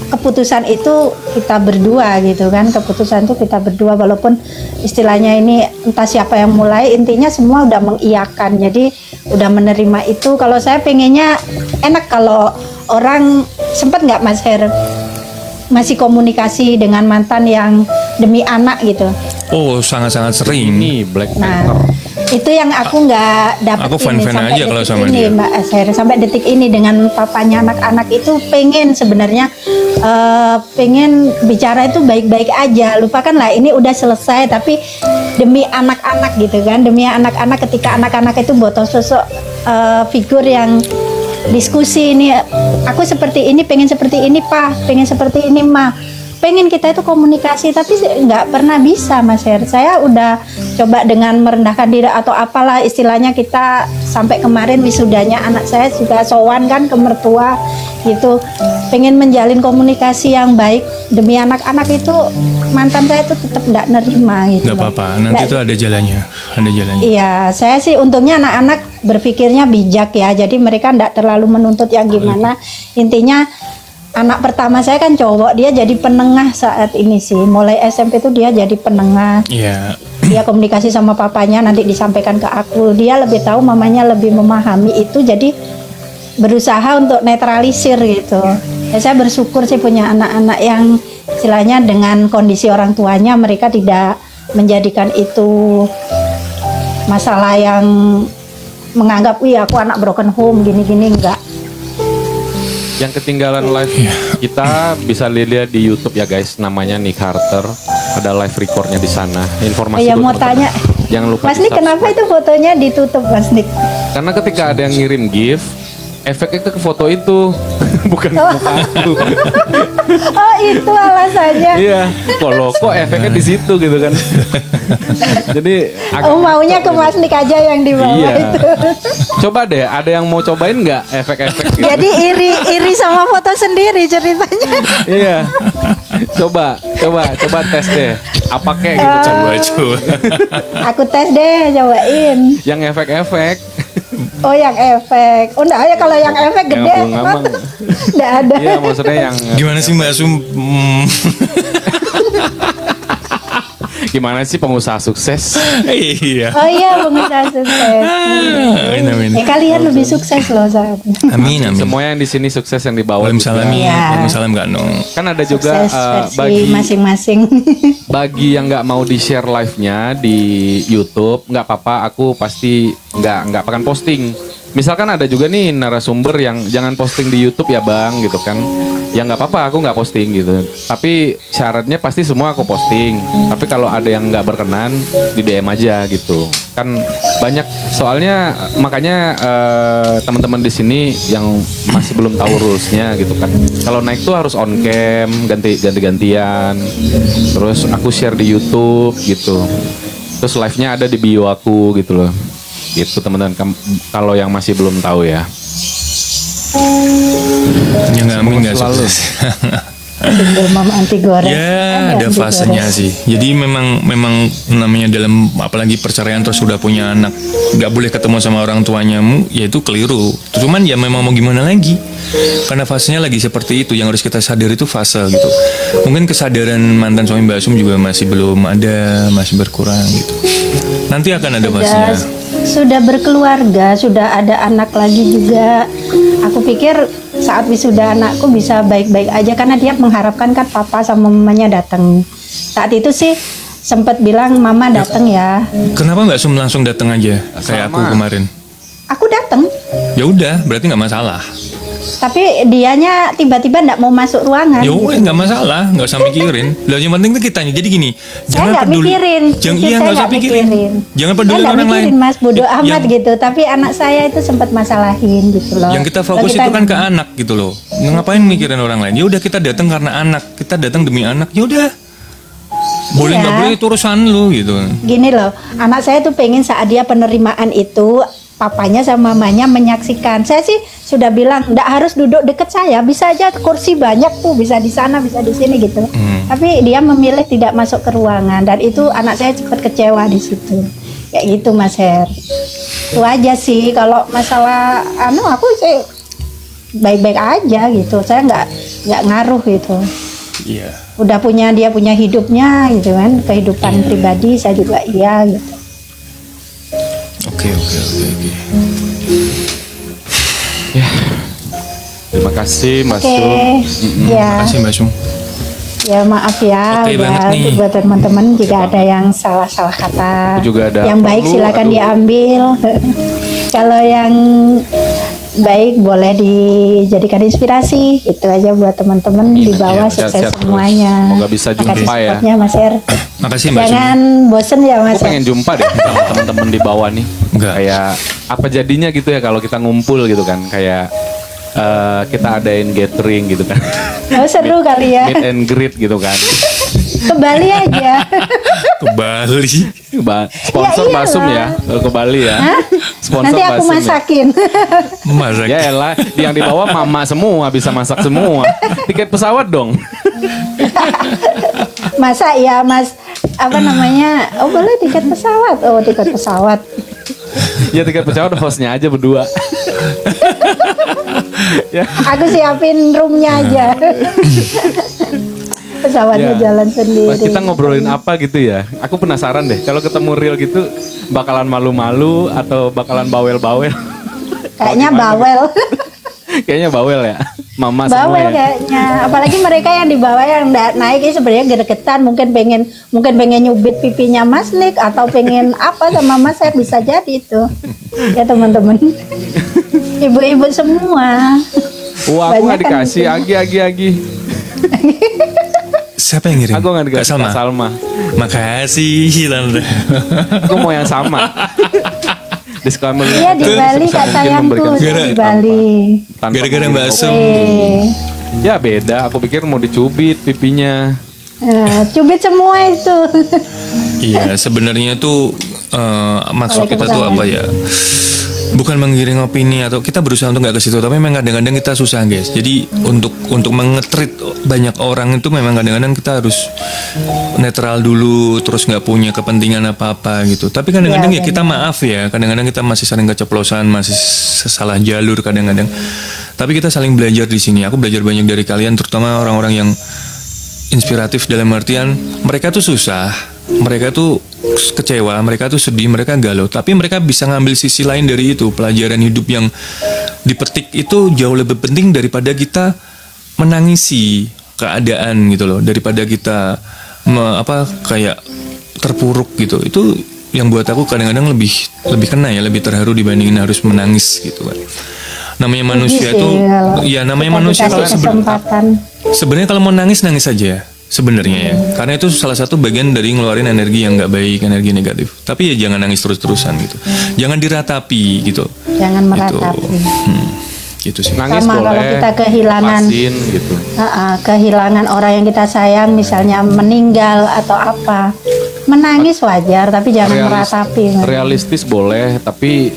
keputusan itu kita berdua gitu kan, keputusan itu kita berdua, walaupun istilahnya ini entah siapa yang mulai, intinya semua udah mengiyakan, jadi udah menerima itu. Kalau saya pengennya enak kalau orang sempat nggak Mas Her masih komunikasi dengan mantan yang demi anak gitu. Oh, sangat-sangat sering. Ini Black Nah, Panther. itu yang aku nggak dapat Aku fan-fan sampai aja kalau detik sama ini, dia. Mbak Asher. Sampai detik ini dengan papanya anak-anak itu pengen sebenarnya pengen bicara itu baik-baik aja. Lupakanlah ini udah selesai, tapi demi anak-anak gitu kan, demi anak-anak, ketika anak-anak itu butuh sosok figur yang diskusi, ini aku seperti ini, pengen seperti ini Pak, pengen seperti ini Ma, pengen kita itu komunikasi, tapi nggak pernah bisa Mas Her. Saya udah coba dengan merendahkan diri atau apalah istilahnya, kita sampai kemarin wisudanya anak saya juga sowan kan ke mertua gitu, pengen menjalin komunikasi yang baik demi anak-anak, itu mantan saya itu tetap nggak nerima gitu. Nggak apa-apa, nanti itu ada jalannya, ada jalannya. Iya, saya sih untungnya anak-anak berpikirnya bijak ya, jadi mereka nggak terlalu menuntut yang gimana. Intinya anak pertama saya kan cowok, dia jadi penengah saat ini sih. Mulai SMP itu dia jadi penengah. Iya. Dia komunikasi sama papanya, nanti disampaikan ke aku. Dia lebih tahu, mamanya lebih memahami itu, jadi berusaha untuk netralisir gitu. Ya, saya bersyukur sih punya anak-anak yang istilahnya dengan kondisi orang tuanya, mereka tidak menjadikan itu masalah yang menganggap, wih aku anak broken home gini-gini, enggak. Yang ketinggalan live kita bisa lihat di YouTube ya guys, namanya Nick Carter. Ada live recordnya di sana. Informasi Ya buat mau teman-teman. tanya, Jangan lupa Mas Nick, kenapa itu fotonya ditutup Mas Nick? Karena ketika ada yang ngirim gift, efeknya ke foto itu, bukan ke muka aku. Oh itu alasannya. Iya, kok efeknya di situ gitu kan. Jadi Oh maunya ke Mas Nick aja yang di bawah Iya. itu. Coba deh, ada yang mau cobain nggak efek-efek gitu? Jadi iri sama foto sendiri ceritanya. Iya. Coba tes deh. Apa kayak gitu coba. Coba. Aku tes deh, cobain. Yang efek-efek. Oh yang efek. Oh enggak ya, kalau yang efek gede. Yang ngomong. Enggak ada. Iya, maksudnya yang Gimana sih Mbak Sum? gimana sih pengusaha sukses? Iya. Oh iya, pengusaha sukses. Amin, amin. Kalian lebih sukses loh saat. Amin, amin. Semua yang di sini sukses, yang di bawah Waalaikumsalam. juga. Iya. Waalaikumsalam Kak Nung. Kan ada juga Sukses versi bagi masing-masing. bagi yang nggak mau di share live-nya di YouTube, nggak apa-apa, aku pasti nggak akan posting. Misalkan ada juga nih narasumber yang jangan posting di YouTube ya bang, gitu kan? Ya nggak apa-apa, aku nggak posting gitu. Tapi syaratnya pasti semua aku posting. Tapi kalau ada yang nggak berkenan, di DM aja gitu. Kan banyak, soalnya makanya teman-teman di sini yang masih belum tahu rules-nya gitu kan. Kalau naik tuh harus on cam, ganti-gantian. Terus aku share di YouTube gitu. Terus live-nya ada di bio aku gitu loh. Gitu teman-teman, kalau yang masih belum tahu ya. Ya nggak mungkin nggak Selalu. sukses. Single mom anti goreng. Ya ada anti fasenya goreng. sih. Jadi memang namanya dalam apalagi perceraian terus sudah punya anak, nggak boleh ketemu sama orang tuanya, ya itu keliru. Cuman ya memang mau gimana lagi? Karena fasenya lagi seperti itu, yang harus kita sadar itu fase gitu. Mungkin kesadaran mantan suami Mbak Sum juga masih belum ada, masih berkurang gitu. Nanti akan ada fasenya. Sudah berkeluarga, sudah ada anak lagi juga. Aku pikir saat wisuda anakku bisa baik-baik aja, karena dia mengharapkan kan papa sama mamanya datang. Saat itu sih sempat bilang mama datang ya. Kenapa Mbak Sum langsung datang aja kayak aku Sama. kemarin? Aku datang. Ya udah, berarti nggak masalah. Tapi dianya tiba-tiba nggak mau masuk ruangan. Ya gitu. wes, nggak masalah, nggak usah mikirin. Lah yang penting tuh kitanya. Jadi gini, Saya nggak mikirin. Jangan Jujur, iya saya nggak usah nggak pikirin. mikirin. Jangan Saya peduli nggak orang lain. mikirin Mas, bodoh Yang- amat gitu. Tapi anak saya itu sempat masalahin gitu loh. Yang kita Kalau fokus itu kan ke anak gitu loh. Ngapain mikirin orang lain? Ya udah kita datang karena anak, kita datang demi anak. Ya udah. Boleh Iya. nggak boleh itu urusan lu gitu. Gini loh, anak saya tuh pengen saat dia penerimaan itu papanya sama mamanya menyaksikan. Saya sih sudah bilang nggak harus duduk deket saya, bisa aja kursi banyak tuh, bisa di sana, bisa di sini gitu. Tapi dia memilih tidak masuk ke ruangan dan itu anak saya cepat kecewa di situ. Kayak gitu Mas Her. Itu aja sih. Kalau masalah aku sih baik-baik aja gitu. Saya nggak ngaruh gitu. Iya. Udah dia punya hidupnya gitu kan, kehidupan pribadi saya juga iya gitu. Oke. Ya. Terima kasih Mas Oke, Sum. ya, Makasih Mbak Sum. ya maaf ya, Oke banget nih. buat teman-teman jika ada yang salah kata, Aku juga ada yang baik perlu, silakan aduh. diambil. Kalau yang baik boleh dijadikan inspirasi, itu aja buat teman-teman di bawah Iya, sukses sehat-sehat terus. semuanya. Semoga bisa Makasih jumpa ya. supportnya, Mas Er. Makasih Mbak Sum. Jangan bosen ya Mas Aku Er. pengen jumpa deh sama teman-teman di bawah nih. Enggak. Kayak apa jadinya gitu ya kalau kita ngumpul gitu kan. Kayak kita adain gathering gitu kan. Oh, seru kali ya. Meet and greet gitu kan. Ke Bali aja. Ke Bali. Sponsor Ya iyalah. Basum ya. Kalau ke Bali ya. Sponsor Nanti aku Basum ya. masakin. Masak. Ya elah, yang di bawah mama semua bisa masak semua. Tiket pesawat dong. Masa ya Mas, apa namanya? Oh boleh tiket pesawat. Oh tiket pesawat. Ya tiket pesawat hostnya aja berdua. Ya. Aku siapin roomnya aja. Pesawatnya Ya. jalan sendiri. Mas, kita ngobrolin apa gitu ya? Aku penasaran deh. Kalau ketemu real gitu, bakalan malu-malu atau bakalan bawel-bawel? Kayaknya bawel. Kayaknya bawel ya. Mama semua Bawel ya. kayaknya. Apalagi mereka yang di bawah yang naik ini sebenarnya gregetan, mungkin pengen nyubit pipinya Mas Nick atau pengen apa sama Mas saya bisa jadi itu. Ya teman-teman. Ibu-ibu semua. Wah, aku nggak Banyak kan dikasih. Agi. Siapa yang ngirim? Aku nggak Kak dikasih. Kak Salma. Makasih Tante. Aku mau yang sama. Disclaimer. Iya di Bali Sebisa Kak mungkin sayangku memberikan saya di sesuatu Bali. tanpa Gara-gara mengirim Mbak opini. Sum. Ya beda. Aku pikir mau dicubit pipinya. Cubit semua itu. Iya, sebenarnya tuh maksud kita tuh apa ya? Bukan menggiring opini atau kita berusaha untuk nggak ke situ, tapi memang kadang-kadang kita susah guys. Jadi untuk mengetrit banyak orang itu memang kadang-kadang kita harus netral dulu, terus nggak punya kepentingan apa-apa gitu. Tapi kadang-kadang ya kita maaf ya, kadang-kadang kita masih saling keceplosan, masih salah jalur kadang-kadang. Tapi kita saling belajar di sini. Aku belajar banyak dari kalian, terutama orang-orang yang inspiratif dalam artian mereka tuh susah, mereka tuh kecewa, mereka tuh sedih, mereka galau, tapi mereka bisa ngambil sisi lain dari itu. Pelajaran hidup yang dipetik itu jauh lebih penting daripada kita menangisi keadaan gitu loh, daripada kita kayak terpuruk gitu. Itu yang buat aku kadang-kadang lebih kena ya, lebih terharu dibandingin harus menangis gitu kan. Namanya manusia itu ya namanya manusia kalau sebenarnya kalau mau nangis aja sebenarnya ya, karena itu salah satu bagian dari ngeluarin energi yang nggak baik, energi negatif. Tapi ya jangan nangis terus-terusan gitu, jangan diratapi gitu, Jangan meratapi. gitu sih. Nangis Sama boleh. kalau kita kehilangan Pasin gitu. kehilangan orang yang kita sayang, misalnya meninggal atau apa, menangis wajar, tapi jangan meratapi. Realistis boleh, tapi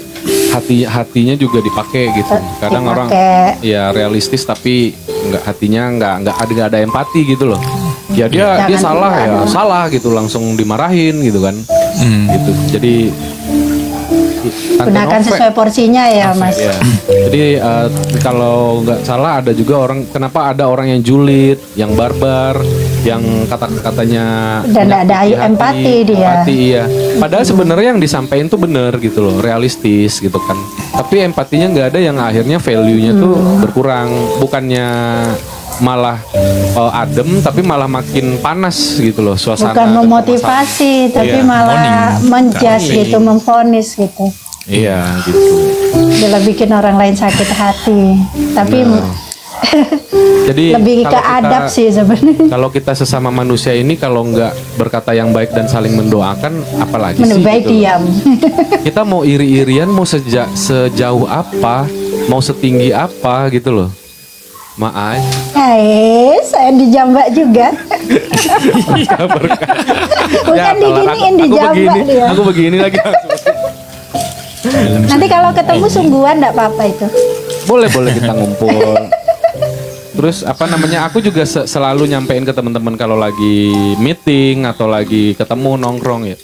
hatinya juga dipakai gitu. Kadang orang ya realistis tapi hatinya nggak ada empati gitu loh. Ya dia salah ya salah gitu, langsung dimarahin gitu kan. Gitu. Jadi gunakan sesuai porsinya ya Mas. Ya. Jadi kalau nggak salah ada juga kenapa ada orang yang julid, yang barbar, yang kata-katanya dan tidak ada empati dia. Empati iya. Padahal sebenarnya yang disampaikan tuh benar gitu loh, realistis gitu kan. Tapi empatinya nggak ada, yang akhirnya value-nya tuh berkurang. Bukannya malah adem, tapi malah makin panas gitu loh suasana. Bukan memotivasi, tapi malah menjas gitu, memvonis gitu. Iya gitu. Bila bikin orang lain sakit hati. Tapi Jadi lebih ke kalau kita- adab sih sebenarnya. Kalau kita sesama manusia ini kalau nggak berkata yang baik dan saling mendoakan, apalagi Lebih sih? baik gitu loh. diam. Kita mau iri-irian, mau sejauh apa, mau setinggi apa gitu loh. Maaf. Saya dijambak juga. Bukan diginiin, dijambak dia. Aku begini lagi. Nanti kalau ketemu sungguhan enggak apa-apa itu. Boleh kita ngumpul. Terus apa namanya? Aku juga selalu nyampein ke teman-teman kalau lagi meeting atau lagi ketemu nongkrong ya.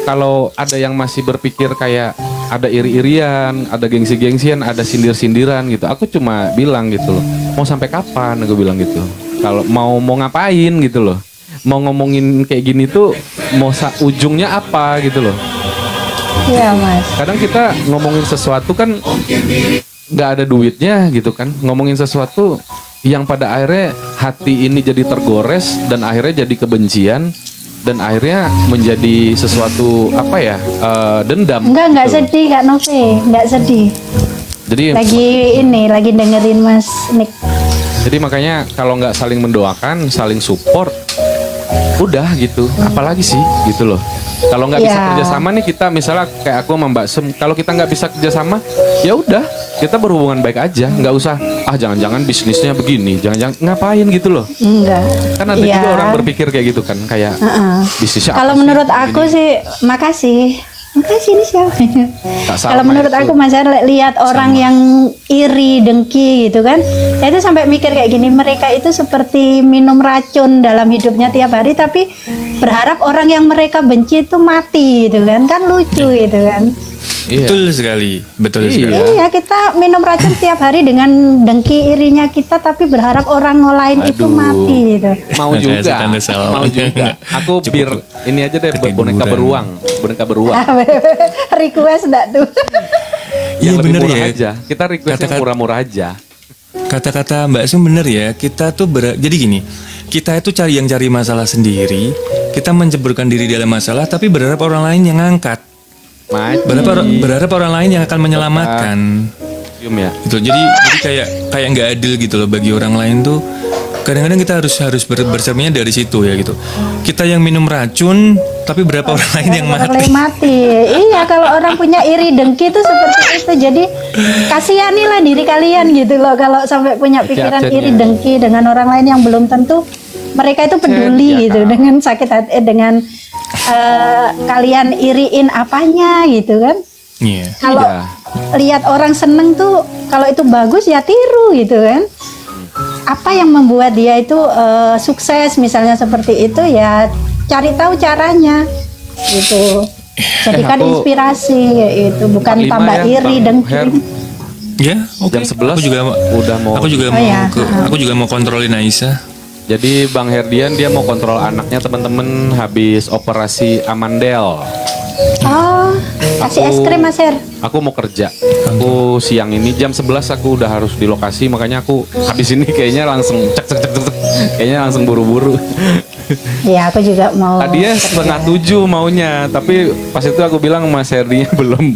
Kalau ada yang masih berpikir kayak ada iri-irian, ada gengsi-gengsian, ada sindir-sindiran gitu. Aku cuma bilang gitu loh. Mau sampai kapan? Aku bilang gitu. Kalau mau ngapain gitu loh. Mau ngomongin kayak gini tuh mau ujungnya apa gitu loh. Iya, Mas. Kadang kita ngomongin sesuatu kan nggak ada duitnya gitu kan. Ngomongin sesuatu yang pada akhirnya hati ini jadi tergores dan akhirnya jadi kebencian dan akhirnya menjadi sesuatu apa ya, dendam. Enggak gitu. sedih Kak Novi, enggak sedih. Jadi Lagi dengerin Mas Nick. jadi makanya kalau nggak saling mendoakan, saling support, udah gitu. Apalagi sih gitu loh. Kalau nggak bisa Ya. kerjasama nih kita misalnya kayak aku sama Mbak Sem, kalau kita nggak bisa kerjasama, ya udah kita berhubungan baik aja, nggak usah jangan-jangan bisnisnya begini, jangan-jangan ngapain gitu loh. Enggak. Kan ada Iya. juga orang berpikir kayak gitu kan, kayak bisnisnya Kalau apa sih? menurut aku Begini. sih, makasih ini siapa? Tak sama Kalau menurut itu. aku Mas lihat orang yang iri, dengki gitu kan, saya itu sampai mikir kayak gini, mereka itu seperti minum racun dalam hidupnya tiap hari, tapi berharap orang yang mereka benci itu mati gitu kan lucu gitu kan. Iya. Betul Iya. sekali. Iya, kita minum racun tiap hari dengan dengki irinya kita, tapi berharap orang lain itu Aduh. mati gitu. Mau Makanya juga, Tante Sal. mau juga. Aku Cukup bir ini aja deh boneka ketiduran. beruang. Request enggak tuh? Iya Yang lebih bener murah ya. aja. Kita request yang Kata-kata- murah-murah aja. Kata-kata Mbak Sum bener ya. Kita tuh jadi gini. Kita itu cari masalah sendiri. Kita menceburkan diri dalam masalah, tapi berharap orang lain yang ngangkat. Berharap orang lain yang akan menyelamatkan. Cium ya. Gitu. Jadi kayak nggak adil gitu loh bagi orang lain tuh. Kadang-kadang kita harus bercerminnya dari situ ya gitu. Kita yang minum racun, tapi berapa orang lain yang Orang mati. lain mati. Iya, kalau orang punya iri dengki itu seperti itu. Jadi kasihanilah diri kalian gitu loh. Kalau sampai punya pikiran Hati-hatinya. iri dengki dengan orang lain yang belum tentu mereka itu peduli gitu dengan sakit hati, dengan kalian iriin apanya gitu kan. Iya. Kalau Iya. lihat orang seneng tuh, kalau itu bagus ya tiru gitu kan. Apa yang membuat dia itu sukses misalnya seperti itu ya cari tahu caranya gitu. Jadikan Aku- inspirasi itu, bukan 45 tambah ya, iri Bang dengki. Her. Ya, oke. Jam 11 Aku juga udah mau. ya. aku juga mau kontrolin Aisyah. Jadi Bang Herdian dia mau kontrol anaknya teman-teman habis operasi amandel. Oh, kasih es krim Mas Her. Aku mau kerja. Aku siang ini jam 11 aku udah harus di lokasi, makanya aku habis ini kayaknya langsung cek. Kayaknya langsung buru-buru. Ya aku juga mau. Tadinya kerja. 6:30 maunya, tapi pas itu aku bilang Mas Herdinya belum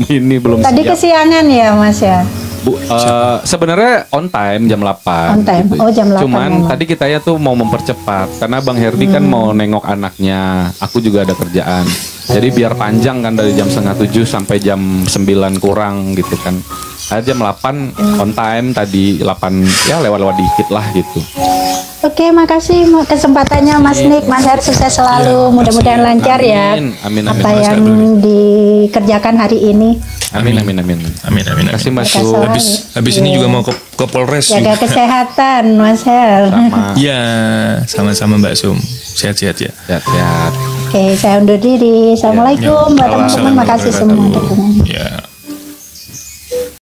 Tadi siap. kesiangan ya Mas ya. Sebenarnya on time jam 8. On time. Oh, jam 8 Cuman memang. tadi kita ya tuh mau mempercepat karena Bang Herdi kan mau nengok anaknya. Aku juga ada kerjaan. Jadi biar panjang kan dari jam 6:30 sampai jam 9 kurang gitu kan. Jam 8 on time tadi 8 ya lewat-lewat dikit lah gitu. Oke, makasih kesempatannya Mas Nick, Mas Her sukses selalu, mudah-mudahan lancar ya. Amin, amin, amin. Apa yang dikerjakan hari ini. Amin. Amin. Terima kasih Mbak Terima Su. kasih. Habis ini juga mau ke Polres Jaga juga. kesehatan Mas Her. Sama. Iya, sama-sama Mbak Sum. Sehat-sehat ya. Sehat-sehat. Oke, saya undur diri. Assalamualaikum buat Ya, teman-teman. Makasih semua dukungannya. Ya.